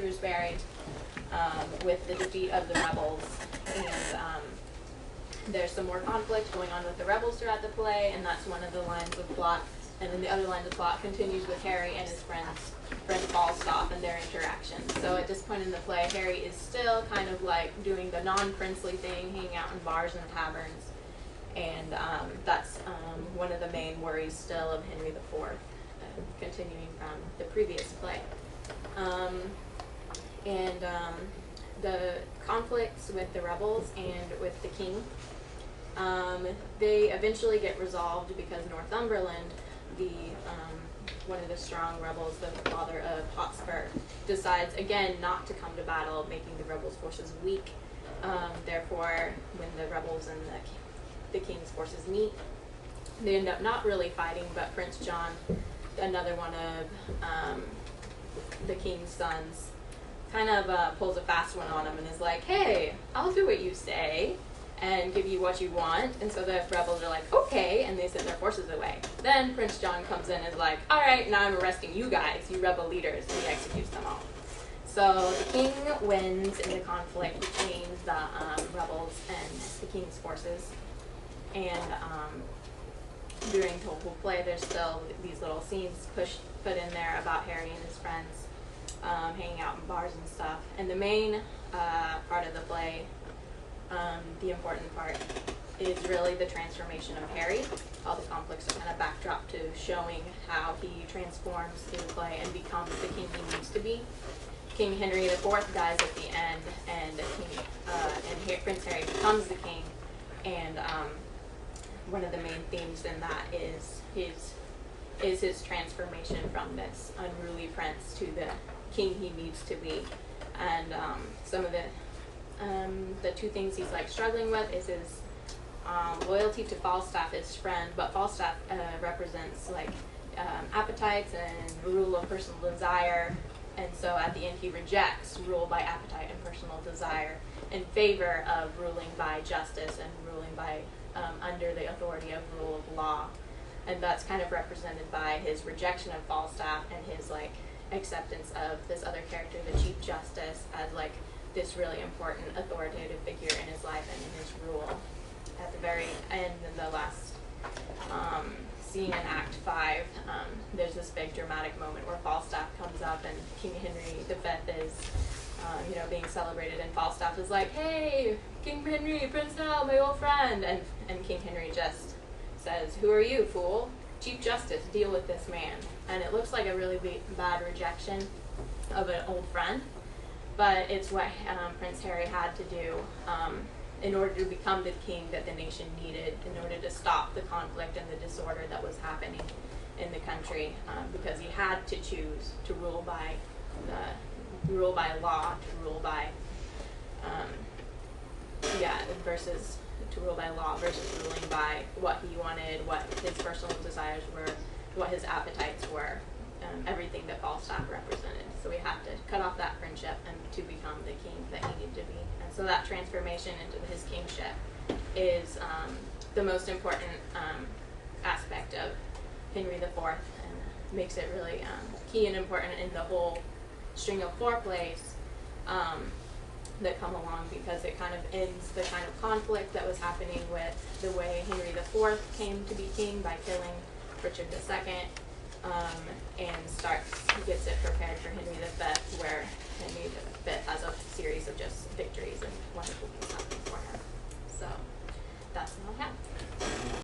Shrewsbury with the defeat of the rebels. And there's some more conflict going on with the rebels throughout the play, and that's one of the lines of plot. And then the other line of plot continues with Harry and his friend Falstaff and their interaction. So at this point in the play, Harry is still kind of like doing the non-princely thing, hanging out in bars and taverns. And that's one of the main worries still of Henry IV, continuing from the previous play. The conflicts with the rebels and with the king, they eventually get resolved because Northumberland, one of the strong rebels, the father of Hotspur, decides again not to come to battle, making the rebels' forces weak. Therefore, when the rebels and the king's forces meet, they end up not really fighting, but Prince John, another one of the king's sons, kind of pulls a fast one on him and is like, hey, I'll do what you say and give you what you want. And so the rebels are like, okay, and they send their forces away. Then Prince John comes in and is like, all right, now I'm arresting you guys, you rebel leaders, and he executes them all. So the king wins in the conflict between the rebels and the king's forces. And during the whole play, there's still these little scenes put in there about Harry and his friends hanging out in bars and stuff. And the main part of the play, the important part, is really the transformation of Harry. All the conflicts are kind of backdrop to showing how he transforms through the play and becomes the king he needs to be. King Henry IV dies at the end, and Prince Harry becomes the king. And one of the main themes in that is his transformation from this unruly prince to the king he needs to be. And some of the two things he's like struggling with is his loyalty to Falstaff, his friend, but Falstaff represents like appetites and rule of personal desire, and so at the end he rejects rule by appetite and personal desire in favor of ruling by justice and ruling by under the authority of rule of law. And that's kind of represented by his rejection of Falstaff and his like acceptance of this other character, the Chief Justice, as like this really important authoritative figure in his life and in his rule. At the very end, in the last scene in Act 5, there's this big dramatic moment where Falstaff comes up and King Henry V is being celebrated, and Falstaff is like, hey, King Henry, Prince Hal, my old friend, and King Henry just says, who are you, fool? Chief Justice, deal with this man. And it looks like a really bad rejection of an old friend, but it's what Prince Harry had to do in order to become the king that the nation needed, in order to stop the conflict and the disorder that was happening in the country, because he had to choose to rule by law, to rule by versus to rule by law versus ruling by what he wanted, what his personal desires were, what his appetites were, everything that Falstaff represented. So we have to cut off that friendship and to become the king that he needed to be. And so that transformation into his kingship is the most important aspect of Henry IV, and makes it really key and important in the whole string of 4 plays that come along, because it kind of ends the kind of conflict that was happening with the way Henry IV came to be king by killing Richard II, and gets it prepared for Henry V, where Henry V has a series of just victories and wonderful things happening for him. So that's all I have.